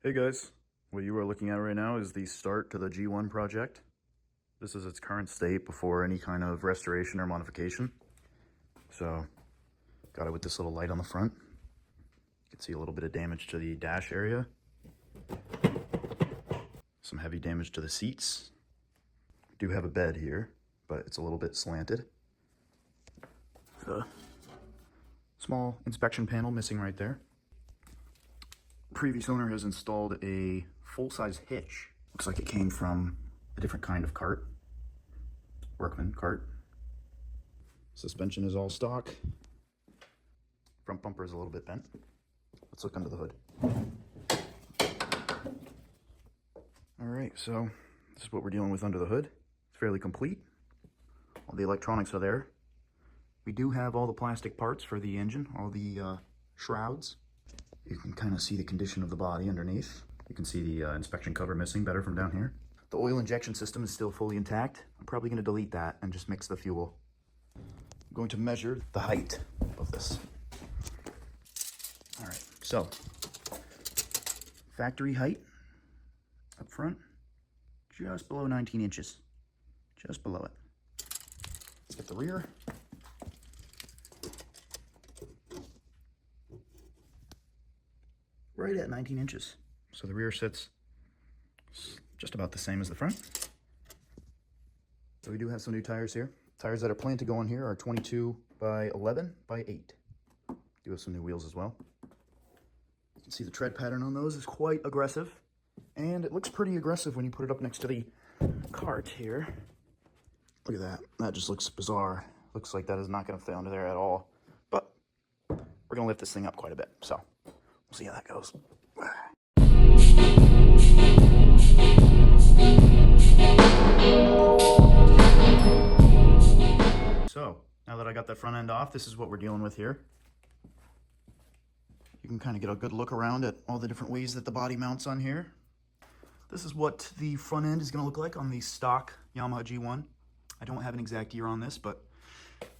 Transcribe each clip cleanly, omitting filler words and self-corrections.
Hey guys, what you are looking at right now is the start to the G1 project. This is its current state before any kind of restoration or modification. So, got it with this little light on the front. You can see a little bit of damage to the dash area. Some heavy damage to the seats. We do have a bed here, but it's a little bit slanted. The small inspection panel missing right there. Previous owner has installed a full-size hitch. Looks like it came from a different kind of cart. Workman cart. Suspension is all stock. Front bumper is a little bit bent. Let's look under the hood. Alright, so this is what we're dealing with under the hood. It's fairly complete. All the electronics are there. We do have all the plastic parts for the engine, all the shrouds. You can kind of see the condition of the body underneath. You can see the inspection cover missing better from down here. The oil injection system is still fully intact. I'm probably going to delete that and just mix the fuel. I'm going to measure the height of this. All right, so factory height up front, just below 19 inches. Just below it. Let's get the rear. Right at 19 inches. So the rear sits just about the same as the front. So we do have some new tires here. Tires that are planned to go on here are 22 by 11 by 8. Do have some new wheels as well. You can see the tread pattern on those is quite aggressive. And it looks pretty aggressive when you put it up next to the cart here. Look at that. That just looks bizarre. Looks like that is not going to fit under there at all. But we're going to lift this thing up quite a bit. So we'll see how that goes. So, now that I got that front end off, this is what we're dealing with here. You can kind of get a good look around at all the different ways that the body mounts on here. This is what the front end is going to look like on the stock Yamaha G1. I don't have an exact year on this, but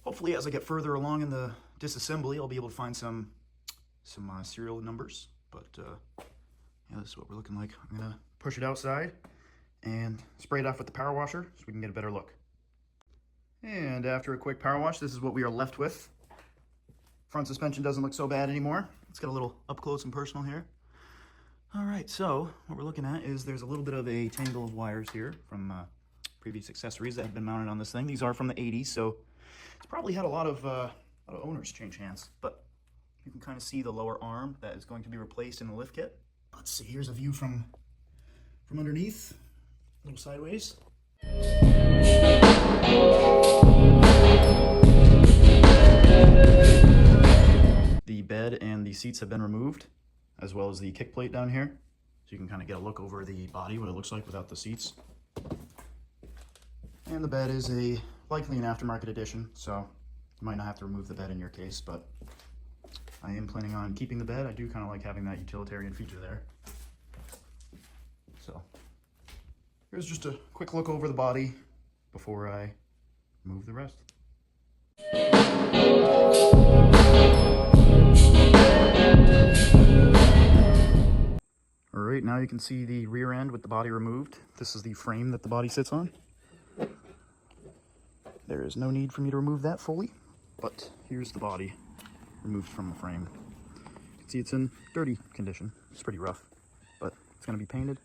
hopefully as I get further along in the disassembly, I'll be able to find some serial numbers. But yeah, this is what we're looking like. I'm gonna push it outside and spray it off with the power washer so we can get a better look. And after a quick power wash, this is what we are left with. Front suspension doesn't look so bad anymore. Let's get a little up close and personal here. All right, so what we're looking at is there's a little bit of a tangle of wires here from previous accessories that have been mounted on this thing. These are from the 80s, so it's probably had a lot of owners change hands, but you can kind of see the lower arm that is going to be replaced in the lift kit. Let's see, here's a view from underneath, a little sideways. The bed and the seats have been removed, as well as the kick plate down here. So you can kind of get a look over the body, what it looks like without the seats. And the bed is likely an aftermarket edition, so you might not have to remove the bed in your case, but I am planning on keeping the bed. I do kind of like having that utilitarian feature there. So here's just a quick look over the body before I move the rest. All right, now you can see the rear end with the body removed. This is the frame that the body sits on. There is no need for me to remove that fully, but here's the body removed from the frame. You can see it's in dirty condition. It's pretty rough, but it's going to be painted.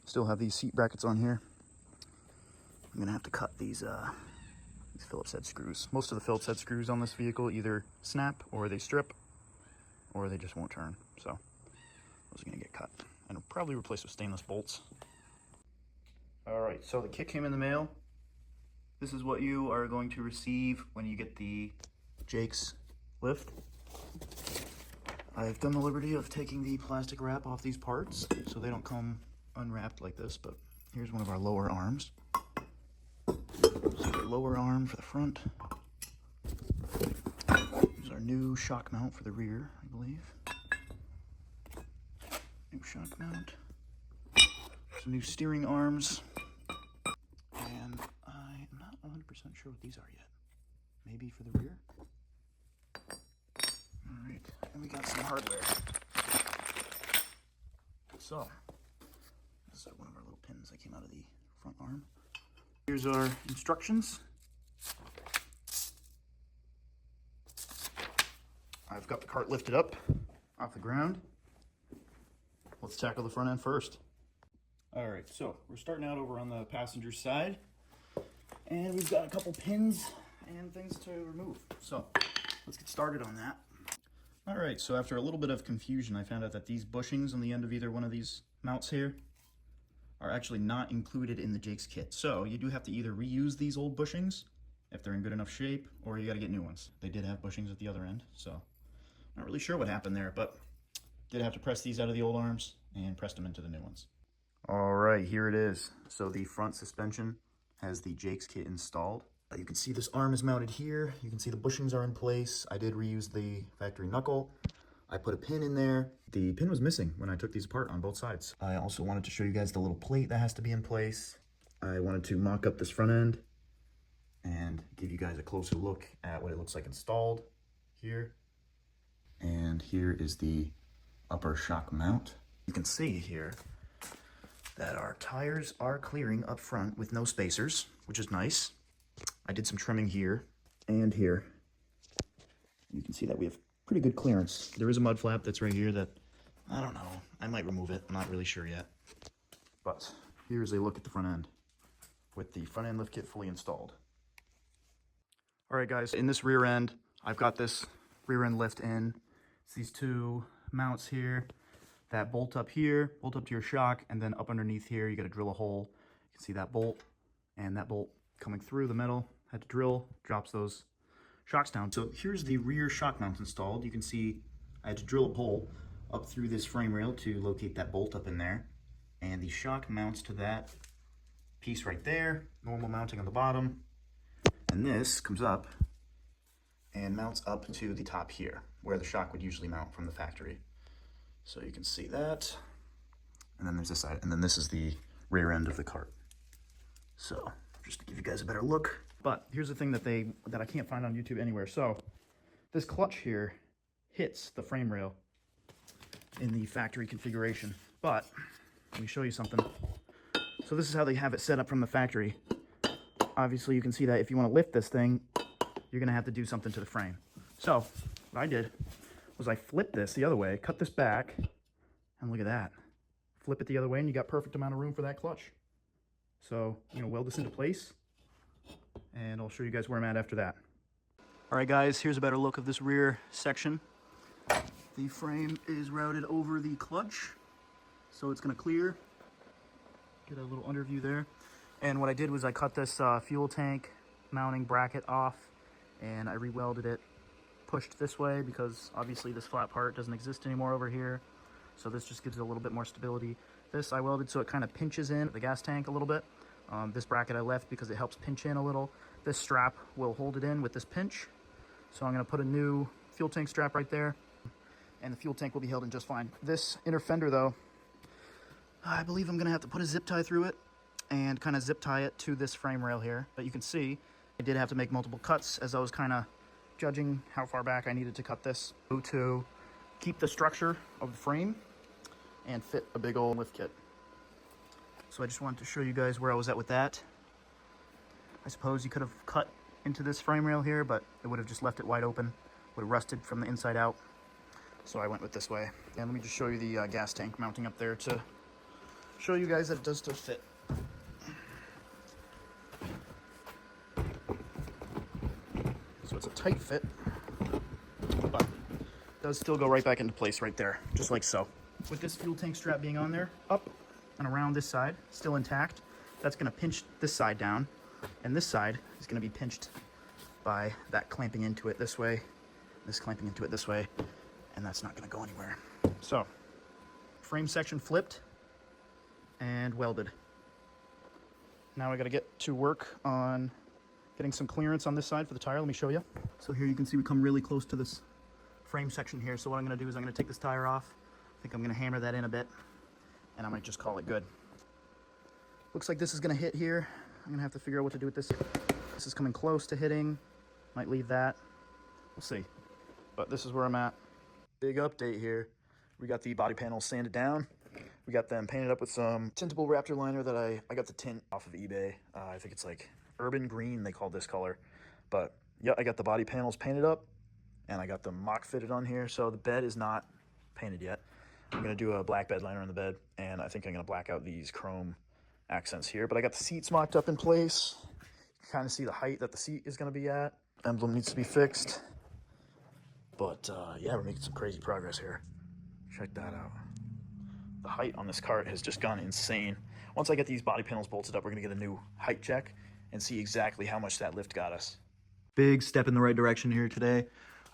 Still have these seat brackets on here. I'm going to have to cut these Phillips head screws. Most of the Phillips head screws on this vehicle either snap or they strip or they just won't turn. So those are going to get cut and probably replaced with stainless bolts. All right, so the kit came in the mail. This is what you are going to receive when you get the Jake's lift. I've done the liberty of taking the plastic wrap off these parts so they don't come unwrapped like this, but here's one of our lower arms. So the lower arm for the front. Here's our new shock mount for the rear, I believe. New shock mount. Some new steering arms. And I am not 100% sure what these are yet. Maybe for the rear? Alright, and we got some hardware. so this is one of our little pins that came out of the front arm. Here's our instructions. I've got the cart lifted up off the ground. Let's tackle the front end first. All right, so we're starting out over on the passenger side, and we've got a couple pins and things to remove. So let's get started on that. All right, so after a little bit of confusion, I found out that these bushings on the end of either one of these mounts here are actually not included in the Jake's kit. So you do have to either reuse these old bushings if they're in good enough shape, or you got to get new ones. They did have bushings at the other end, so not really sure what happened there, but did have to press these out of the old arms and pressed them into the new ones. All right, here it is. So the front suspension has the Jake's kit installed. You can see this arm is mounted here. You can see the bushings are in place. I did reuse the factory knuckle. I put a pin in there. The pin was missing when I took these apart on both sides. I also wanted to show you guys the little plate that has to be in place. I wanted to mock up this front end and give you guys a closer look at what it looks like installed here. And here is the upper shock mount. You can see here that our tires are clearing up front with no spacers, which is nice. I did some trimming here and here. You can see that we have pretty good clearance. There is a mud flap that's right here that, I don't know, I might remove it. I'm not really sure yet. But here's a look at the front end with the front end lift kit fully installed. All right, guys, in this rear end, I've got this rear end lift in. It's these two mounts here that bolt up here, bolt up to your shock, and then up underneath here, you got to drill a hole. You can see that bolt and that bolt coming through the metal. Had to drill, drops those shocks down. So here's the rear shock mount installed. You can see I had to drill a hole up through this frame rail to locate that bolt up in there. And the shock mounts to that piece right there, normal mounting on the bottom. And this comes up and mounts up to the top here, where the shock would usually mount from the factory. So you can see that. And then there's this side, and then this is the rear end of the cart. So just to give you guys a better look. But here's the thing that I can't find on YouTube anywhere. So this clutch here hits the frame rail in the factory configuration. But let me show you something. So this is how they have it set up from the factory. Obviously you can see that if you want to lift this thing, you're gonna have to do something to the frame. So what I did was I flipped this the other way, cut this back, and look at that. Flip it the other way and you got perfect amount of room for that clutch. So I'm gonna weld this into place and I'll show you guys where I'm at after that. All right, guys, here's a better look of this rear section. The frame is routed over the clutch, so it's gonna clear. Get a little under view there. And what I did was I cut this fuel tank mounting bracket off and I re-welded it, pushed this way because obviously this flat part doesn't exist anymore over here. So this just gives it a little bit more stability. This I welded so it kind of pinches in the gas tank a little bit. This bracket I left because it helps pinch in a little. This strap will hold it in with this pinch. So I'm gonna put a new fuel tank strap right there and the fuel tank will be held in just fine. This inner fender though, I believe I'm gonna have to put a zip tie through it and kind of zip tie it to this frame rail here. But you can see I did have to make multiple cuts as I was kind of judging how far back I needed to cut this to keep the structure of the frame and fit a big old lift kit. So I just wanted to show you guys where I was at with that. I suppose you could have cut into this frame rail here, but it would have just left it wide open, would have rusted from the inside out. So I went with this way. And let me just show you the gas tank mounting up there to show you guys that it does still fit. So it's a tight fit, but it does still go right back into place right there, just like so. With this fuel tank strap being on there, up and around this side, still intact, that's gonna pinch this side down, and this side is gonna be pinched by that clamping into it this way, this clamping into it this way, and that's not gonna go anywhere. So, frame section flipped and welded. Now I gotta get to work on getting some clearance on this side for the tire. Let me show you. So here you can see we come really close to this frame section here. So what I'm gonna do is I'm gonna take this tire off. I think I'm gonna hammer that in a bit and I might just call it good. Looks like this is gonna hit here. I'm gonna have to figure out what to do with this. This is coming close to hitting. Might leave that. We'll see. But this is where I'm at. Big update here. We got the body panel sanded down. We got them painted up with some tintable Raptor liner that I got the tint off of eBay. I think it's like urban green, they call this color. But yeah, I got the body panels painted up and I got them mock fitted on here. So the bed is not painted yet. I'm gonna do a black bed liner on the bed, and I think I'm gonna black out these chrome accents here. But I got the seats mocked up in place. You can kind of see the height that the seat is gonna be at. Emblem needs to be fixed. But yeah, we're making some crazy progress here. Check that out. The height on this cart has just gone insane. Once I get these body panels bolted up, we're gonna get a new height check and see exactly how much that lift got us. Big step in the right direction here today.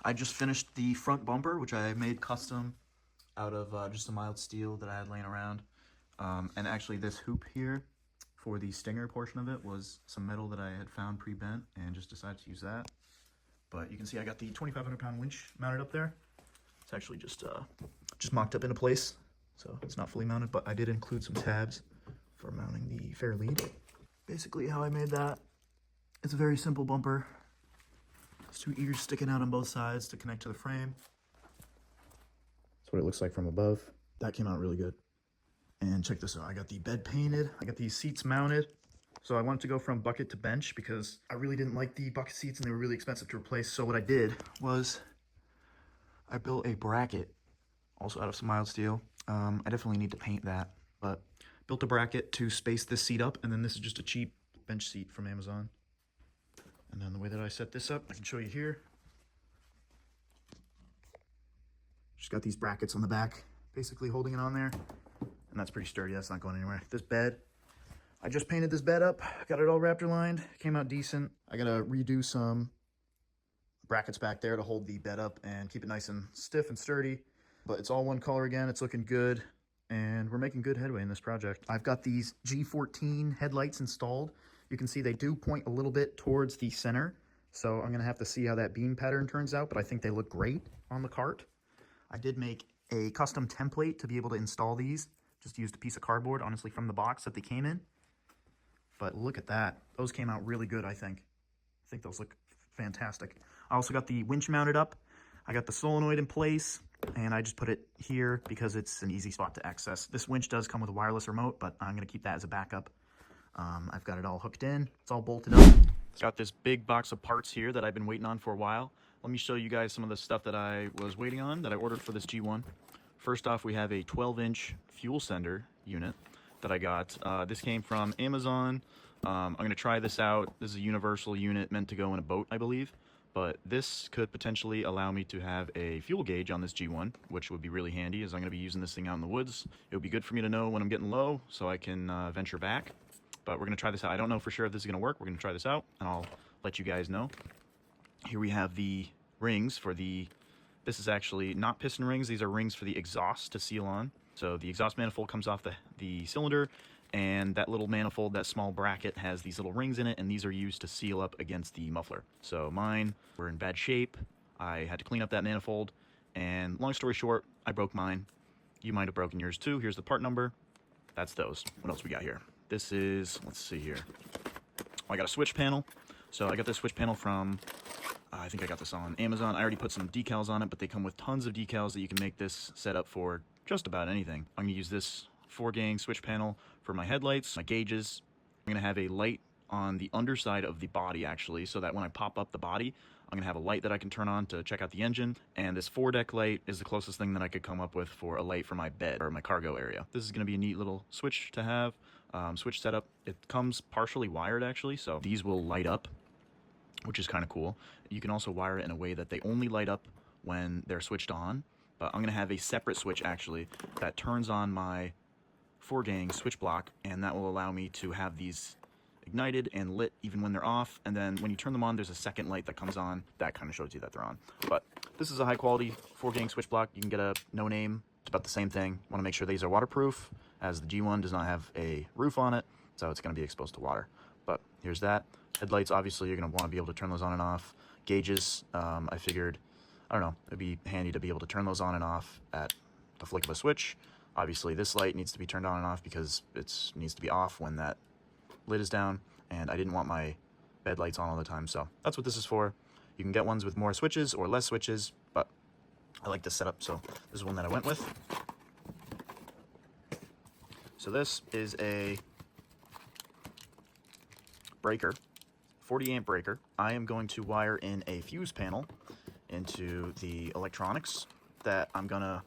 I just finished the front bumper, which I made custom out of just a mild steel that I had laying around. And actually this hoop here for the stinger portion of it was some metal that I had found pre-bent and just decided to use that. But you can see I got the 2,500 pound winch mounted up there. It's actually just mocked up into place, so it's not fully mounted, but I did include some tabs for mounting the fair lead. Basically how I made that, it's a very simple bumper. There's two ears sticking out on both sides to connect to the frame. That's what it looks like from above. That came out really good. And check this out, I got the bed painted, I got these seats mounted. So I wanted to go from bucket to bench because I really didn't like the bucket seats and they were really expensive to replace. So what I did was I built a bracket, also out of some mild steel. I definitely need to paint that, but built a bracket to space this seat up, and then this is just a cheap bench seat from Amazon. And then the way that I set this up, I can show you here. Just got these brackets on the back, basically holding it on there. And that's pretty sturdy, that's not going anywhere. This bed, I just painted this bed up, got it all Raptor lined, came out decent. I gotta redo some brackets back there to hold the bed up and keep it nice and stiff and sturdy. But it's all one color again, it's looking good, and we're making good headway in this project. I've got these G14 headlights installed. You can see they do point a little bit towards the center, so I'm gonna have to see how that beam pattern turns out, but I think they look great on the cart. I did make a custom template to be able to install these. Just used a piece of cardboard, honestly, from the box that they came in. But look at that. Those came out really good, I think. I think those look fantastic. I also got the winch mounted up. I got the solenoid in place, and I just put it here because it's an easy spot to access. This winch does come with a wireless remote, but I'm gonna keep that as a backup. I've got it all hooked in. It's all bolted up. Got this big box of parts here that I've been waiting on for a while. Let me show you guys some of the stuff that I was waiting on that I ordered for this G1. First off, we have a 12-inch fuel sender unit that I got. This came from Amazon. I'm going to try this out. This is a universal unit meant to go in a boat, I believe. But this could potentially allow me to have a fuel gauge on this G1, which would be really handy as I'm going to be using this thing out in the woods. It would be good for me to know when I'm getting low so I can venture back. But we're going to try this out. I don't know for sure if this is going to work. We're going to try this out, and I'll let you guys know. Here we have the rings for the... This is actually not piston rings. These are rings for the exhaust to seal on. So the exhaust manifold comes off the cylinder, and that little manifold, that small bracket, has these little rings in it, and these are used to seal up against the muffler. So mine were in bad shape. I had to clean up that manifold, and long story short, I broke mine. You might have broken yours too. Here's the part number. That's those. What else we got here? This is, let's see here. Oh, I got a switch panel. So I got this switch panel from... I think I got this on Amazon. I already put some decals on it, but they come with tons of decals that you can make this setup for just about anything. I'm gonna use this 4-gang switch panel for my headlights, my gauges. I'm gonna have a light on the underside of the body actually, so that when I pop up the body, I'm gonna have a light that I can turn on to check out the engine. And this foredeck light is the closest thing that I could come up with for a light for my bed or my cargo area. This is gonna be a neat little switch to have, switch setup. It comes partially wired actually, so these will light up, which is kind of cool. You can also wire it in a way that they only light up when they're switched on, but I'm gonna have a separate switch actually that turns on my 4-gang switch block, and that will allow me to have these ignited and lit even when they're off, and then when you turn them on, there's a second light that comes on that kind of shows you that they're on. But this is a high quality 4-gang switch block. You can get a no name. It's about the same thing. Want to make sure these are waterproof, as the G1 does not have a roof on it, so it's going to be exposed to water. But here's that. Headlights, obviously, you're going to want to be able to turn those on and off. Gauges, I figured, I don't know, it'd be handy to be able to turn those on and off at the flick of a switch. Obviously, this light needs to be turned on and off because it needs to be off when that lid is down, and I didn't want my bed lights on all the time, so that's what this is for. You can get ones with more switches or less switches, but I like this setup, so this is one that I went with. So this is a breaker, 40 amp breaker. I am going to wire in a fuse panel into the electronics that I'm gonna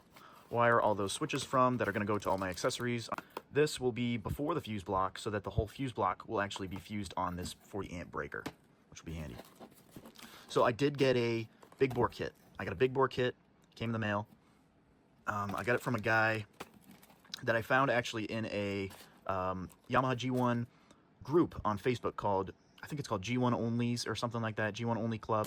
wire all those switches from that are gonna go to all my accessories. This will be before the fuse block so that the whole fuse block will actually be fused on this 40 amp breaker, which will be handy. So I did get a big bore kit. I got a big bore kit, came in the mail. I got it from a guy that I found actually in a Yamaha G1 group on Facebook called, I think it's called G1 Onlys or something like that, G1 Only Club.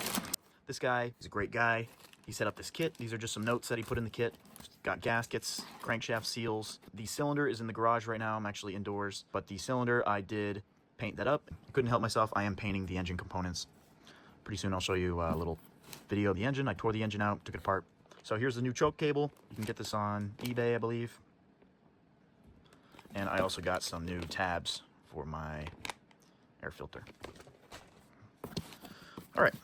This guy, he's a great guy. He set up this kit. These are just some notes that he put in the kit. Got gaskets, crankshaft seals. The cylinder is in the garage right now. I'm actually indoors, but the cylinder, I did paint that up. Couldn't help myself. I am painting the engine components. Pretty soon I'll show you a little video of the engine. I tore the engine out, took it apart. So here's the new choke cable. You can get this on eBay, I believe. And I also got some new tabs for my air filter. All right.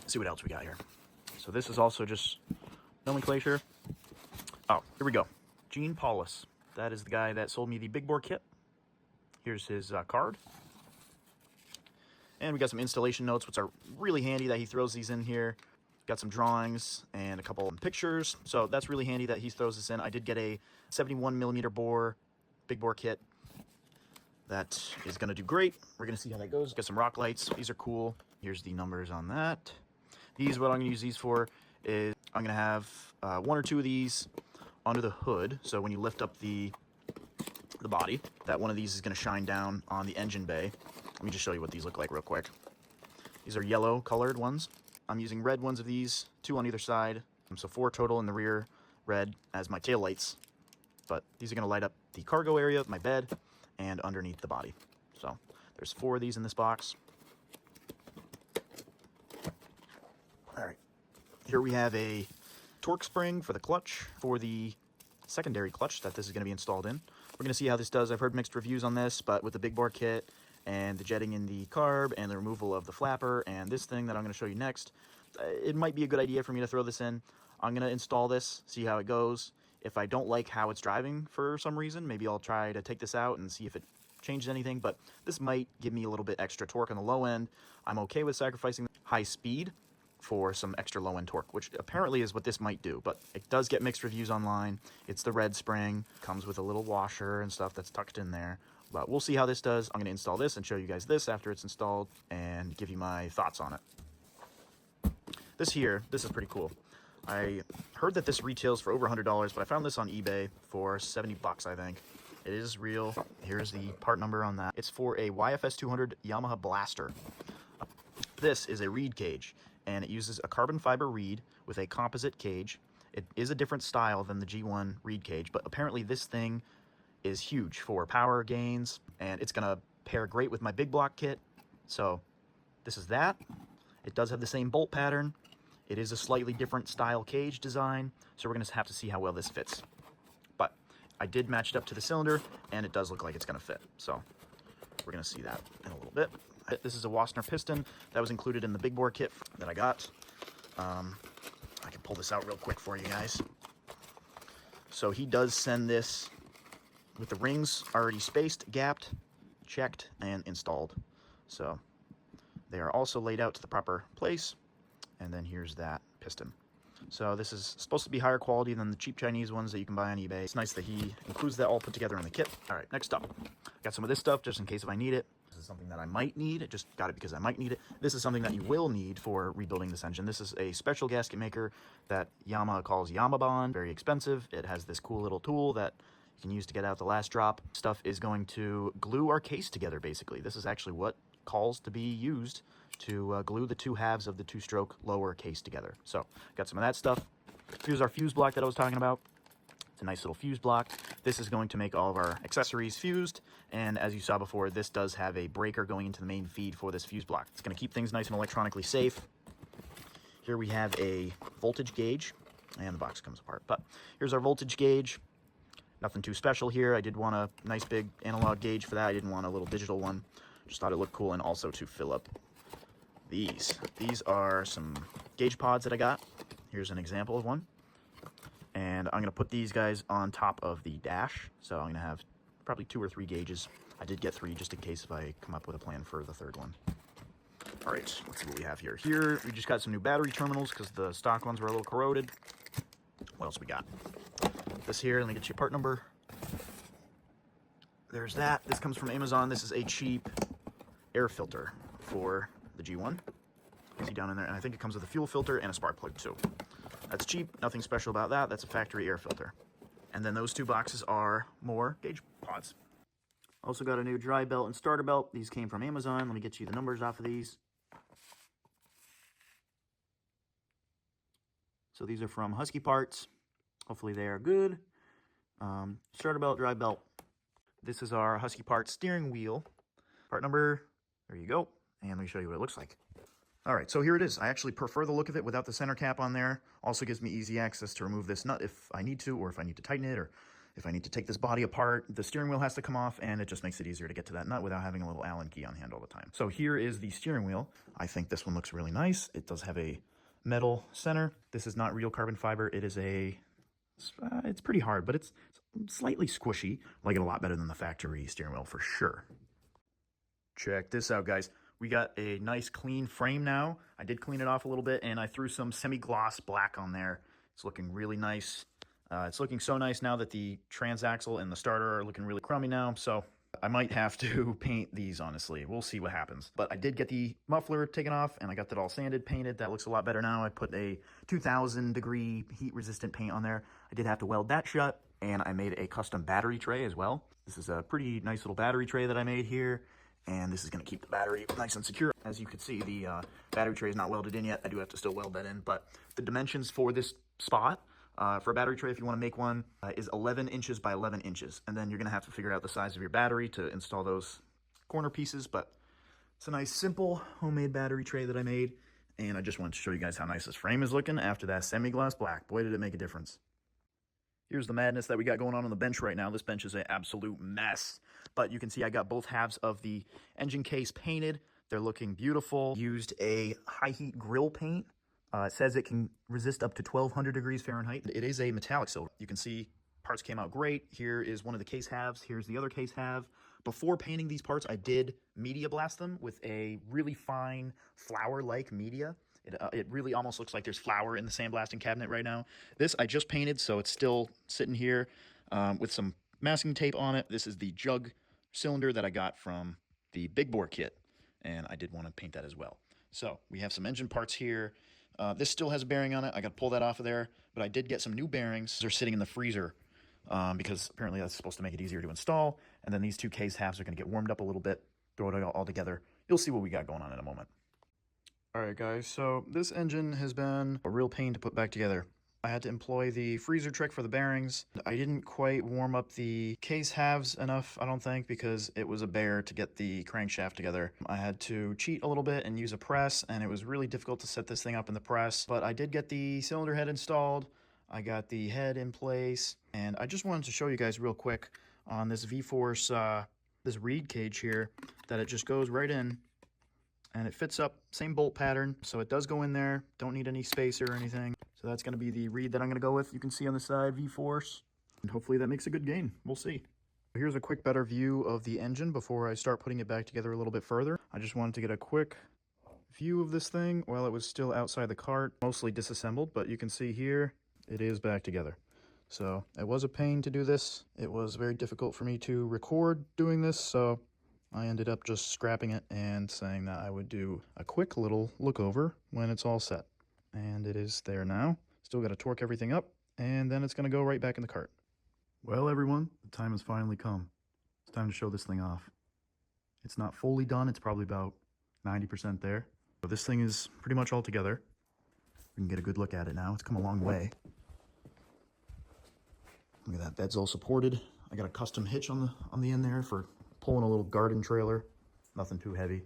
Let's see what else we got here. So this is also just nomenclature. Oh, here we go. Gene Paulus. That is the guy that sold me the big bore kit. Here's his card. And we got some installation notes, which are really handy that he throws these in here. Got some drawings and a couple of pictures. So that's really handy that he throws this in. I did get a 71mm bore, big bore kit. That is going to do great. We're going to see how that goes. Got some rock lights. These are cool. Here's the numbers on that. These, what I'm going to use these for is I'm going to have one or two of these under the hood. So when you lift up the body, that one of these is going to shine down on the engine bay. Let me just show you what these look like real quick. These are yellow colored ones. I'm using red ones of these, 2 on either side. So 4 total in the rear, red as my tail lights. But these are going to light up the cargo area of my bed and underneath the body. So there's 4 of these in this box. All right, here we have a torque spring for the clutch, for the secondary clutch that this is going to be installed in. We're going to see how this does. I've heard mixed reviews on this, but with the big bore kit and the jetting in the carb and the removal of the flapper and this thing that I'm going to show you next, it might be a good idea for me to throw this in. I'm going to install this, see how it goes. If I don't like how it's driving for some reason, maybe I'll try to take this out and see if it changes anything, but this might give me a little bit extra torque on the low end. I'm okay with sacrificing high speed for some extra low end torque, which apparently is what this might do, but it does get mixed reviews online. It's the red spring, comes with a little washer and stuff that's tucked in there, but we'll see how this does. I'm going to install this and show you guys this after it's installed and give you my thoughts on it. This is pretty cool. I heard that this retails for over $100, but I found this on eBay for 70 bucks, I think. It is real. Here's the part number on that. It's for a YFS 200 Yamaha Blaster. This is a reed cage, and it uses a carbon fiber reed with a composite cage. It is a different style than the G1 reed cage, but apparently this thing is huge for power gains, and it's gonna pair great with my big block kit. So this is that. It does have the same bolt pattern. It is a slightly different style cage design, so we're gonna have to see how well this fits. But I did match it up to the cylinder, and it does look like it's gonna fit. So we're gonna see that in a little bit. This is a Wasner piston that was included in the big bore kit that I got. I can pull this out real quick for you guys. So he does send this with the rings already spaced, gapped, checked, and installed. So they are also laid out to the proper place. And then here's that piston. So this is supposed to be higher quality than the cheap Chinese ones that you can buy on eBay. It's nice that he includes that all put together in the kit. All right, next up, got some of this stuff just in case if I need it. This is something that I might need. I just got it because I might need it. This is something that you will need for rebuilding this engine. This is a special gasket maker that Yamaha calls Yamabond. Very expensive. It has this cool little tool that you can use to get out the last drop. Stuff is going to glue our case together, basically. This is actually what calls to be used to glue the 2 halves of the 2-stroke lower case together. So got some of that stuff. Here's our fuse block that I was talking about. It's a nice little fuse block. This is going to make all of our accessories fused, and as you saw before, this does have a breaker going into the main feed for this fuse block. It's going to keep things nice and electronically safe. Here we have a voltage gauge, and the box comes apart, but here's our voltage gauge. Nothing too special here. I did want a nice big analog gauge for that. I didn't want a little digital one. Just thought it looked cool, and also to fill up these. These are some gauge pods that I got. Here's an example of one. And I'm going to put these guys on top of the dash. So I'm going to have probably 2 or 3 gauges. I did get 3 just in case if I come up with a plan for the third one. All right, let's see what we have here. Here, we just got some new battery terminals because the stock ones were a little corroded. What else we got? This here, let me get you a part number. There's that. This comes from Amazon. This is a cheap air filter for the G1. See down in there, and I think it comes with a fuel filter and a spark plug too. That's cheap, nothing special about that. That's a factory air filter. And then those 2 boxes are more gauge pods. Also got a new dry belt and starter belt. These came from Amazon. Let me get you the numbers off of these. So these are from Husky Parts. Hopefully they are good. Starter belt, dry belt. This is our Husky Parts steering wheel. Part number, there you go. And let me show you what it looks like. All right, so here it is. I actually prefer the look of it without the center cap on there. Also gives me easy access to remove this nut if I need to, or if I need to tighten it, or if I need to take this body apart. The steering wheel has to come off, and it just makes it easier to get to that nut without having a little Allen key on hand all the time. So here is the steering wheel. I think this one looks really nice. It does have a metal center. This is not real carbon fiber. It is it's pretty hard, but it's slightly squishy. I like it a lot better than the factory steering wheel for sure. Check this out, guys. We got a nice clean frame now. I did clean it off a little bit, and I threw some semi-gloss black on there. It's looking really nice. It's looking so nice now that the transaxle and the starter are looking really crummy now, so I might have to paint these, honestly. We'll see what happens. But I did get the muffler taken off, and I got that all sanded, painted. That looks a lot better now. I put a 2,000-degree heat-resistant paint on there. I did have to weld that shut, and I made a custom battery tray as well. This is a pretty nice little battery tray that I made here. And this is going to keep the battery nice and secure. As you can see, the battery tray is not welded in yet. I do have to still weld that in. But the dimensions for this spot, for a battery tray, if you want to make one, is 11 inches by 11 inches. And then you're going to have to figure out the size of your battery to install those corner pieces. But it's a nice, simple, homemade battery tray that I made. And I just wanted to show you guys how nice this frame is looking after that semi-gloss black. Boy, did it make a difference. Here's the madness that we got going on the bench right now. This bench is an absolute mess. But you can see I got both halves of the engine case painted. They're looking beautiful. Used a high heat grill paint. It says it can resist up to 1200 degrees Fahrenheit. It is a metallic silver. You can see parts came out great. Here is one of the case halves. Here's the other case half. Before painting these parts, I did media blast them with a really fine flour-like media. It really almost looks like there's flour in the sandblasting cabinet right now. This I just painted, so it's still sitting here with some masking tape on it. This is the jug cylinder that I got from the big bore kit, and I did want to paint that as well. So we have some engine parts here. This still has a bearing on it. I got to pull that off of there, but I did get some new bearings. They're sitting in the freezer because apparently that's supposed to make it easier to install. And then these 2 case halves are going to get warmed up a little bit, throw it all together. You'll see what we got going on in a moment. All right, guys, so this engine has been a real pain to put back together. I had to employ the freezer trick for the bearings. I didn't quite warm up the case halves enough, I don't think, because it was a bear to get the crankshaft together. I had to cheat a little bit and use a press, and it was really difficult to set this thing up in the press. But I did get the cylinder head installed. I got the head in place, and I just wanted to show you guys real quick on this V-Force, this reed cage here, that it just goes right in. And it fits up, same bolt pattern, so it does go in there. Don't need any spacer or anything. So that's going to be the reed that I'm going to go with. You can see on the side, V-Force. And hopefully that makes a good gain. We'll see. Here's a quick better view of the engine before I start putting it back together a little bit further. I just wanted to get a quick view of this thing while it was still outside the cart. Mostly disassembled, but you can see here, it is back together. So it was a pain to do this. It was very difficult for me to record doing this, so I ended up just scrapping it and saying that I would do a quick little look over when it's all set. And it is there now. Still got to torque everything up, and then it's going to go right back in the cart. Well, everyone, the time has finally come. It's time to show this thing off. It's not fully done. It's probably about 90% there. So this thing is pretty much all together. We can get a good look at it now. It's come a long way. Look at that. Bed's all supported. I got a custom hitch on the end there for pulling a little garden trailer. Nothing too heavy,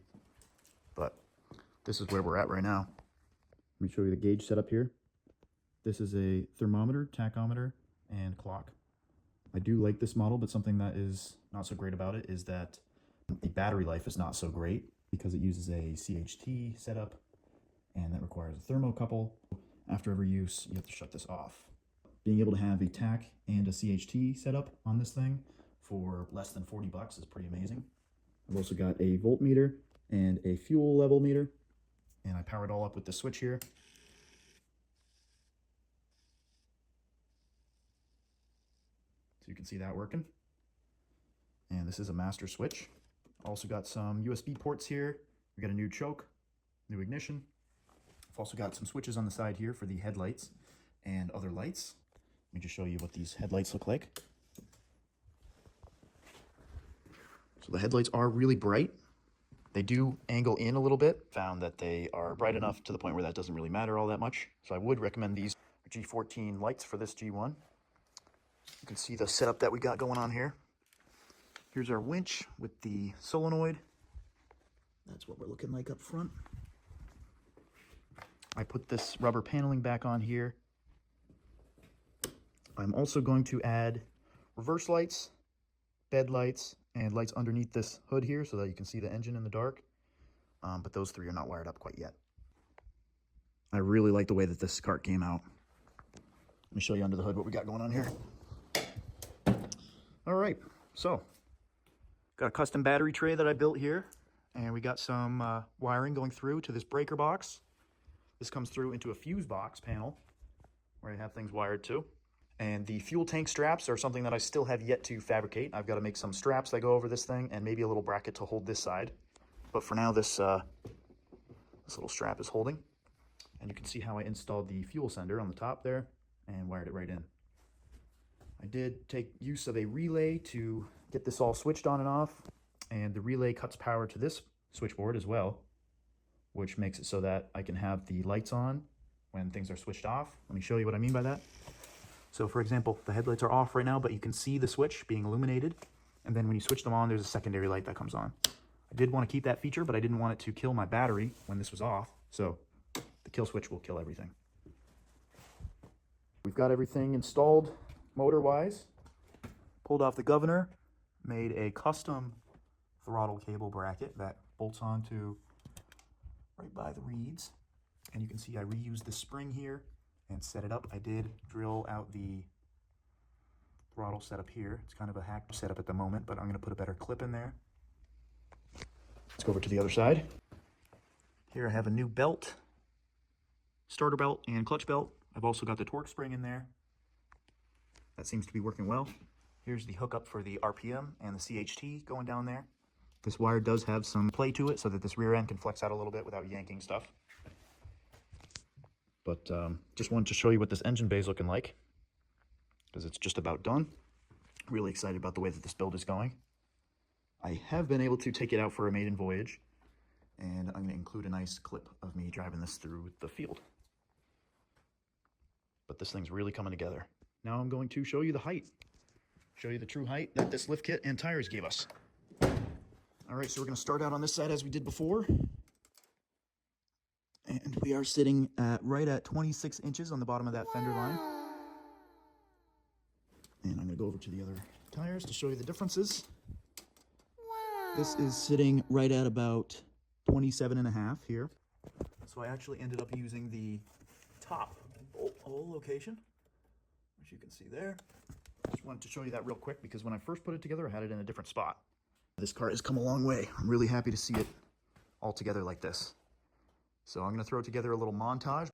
but this is where we're at right now. Let me show you the gauge setup here. This is a thermometer, tachometer, and clock. I do like this model, but something that is not so great about it is that the battery life is not so great because it uses a CHT setup, and that requires a thermocouple. After every use, you have to shut this off. being able to have a tack and a CHT setup on this thing for less than 40 bucks is pretty amazing. I've also got a voltmeter and a fuel level meter, and I power it all up with the switch here. So you can see that working. And this is a master switch. Also got some USB ports here. We got a new choke, new ignition. I've also got some switches on the side here for the headlights and other lights. Let me just show you what these headlights look like. So the headlights are really bright. They do angle in a little bit. Found that they are bright enough to the point where that doesn't really matter all that much. So I would recommend these G14 lights for this G1. You can see the setup that we got going on here. Here's our winch with the solenoid. That's what we're looking like up front. I put this rubber paneling back on here. I'm also going to add reverse lights, bed lights, and lights underneath this hood here so that you can see the engine in the dark. But those three are not wired up quite yet. I really like the way that this cart came out. Let me show you under the hood what we got going on here. All right, so got a custom battery tray that I built here, and we got some wiring going through to this breaker box. This comes through into a fuse box panel where I have things wired to. And the fuel tank straps are something that I still have yet to fabricate. I've got to make some straps that go over this thing and maybe a little bracket to hold this side. But for now, this little strap is holding. And you can see how I installed the fuel sender on the top there and wired it right in. I did take use of a relay to get this all switched on and off. And the relay cuts power to this switchboard as well, which makes it so that I can have the lights on when things are switched off. Let me show you what I mean by that. So for example, the headlights are off right now, but you can see the switch being illuminated. And then when you switch them on, there's a secondary light that comes on. I did want to keep that feature, but I didn't want it to kill my battery when this was off. So the kill switch will kill everything. We've got everything installed motor-wise. Pulled off the governor, made a custom throttle cable bracket that bolts onto right by the reeds. And you can see I reused the spring here and set it up. I did drill out the throttle setup here. It's kind of a hack setup at the moment, but I'm going to put a better clip in there. Let's go over to the other side. Here I have a new belt, starter belt and clutch belt. I've also got the torque spring in there. That seems to be working well. Here's the hookup for the RPM and the CHT going down there. This wire does have some play to it so that this rear end can flex out a little bit without yanking stuff. But just wanted to show you what this engine bay is looking like, because it's just about done. Really excited about the way that this build is going. I have been able to take it out for a maiden voyage, and I'm going to include a nice clip of me driving this through the field. But this thing's really coming together. Now I'm going to show you the height. Show you the true height that this lift kit and tires gave us. All right, so we're going to start out on this side as we did before. And we are sitting right at 26 inches on the bottom of that fender line. And I'm going to go over to the other tires to show you the differences. This is sitting right at about 27.5 here. So I actually ended up using the top bolt hole location, which you can see there. Just wanted to show you that real quick because when I first put it together, I had it in a different spot. This car has come a long way. I'm really happy to see it all together like this. So I'm going to throw together a little montage.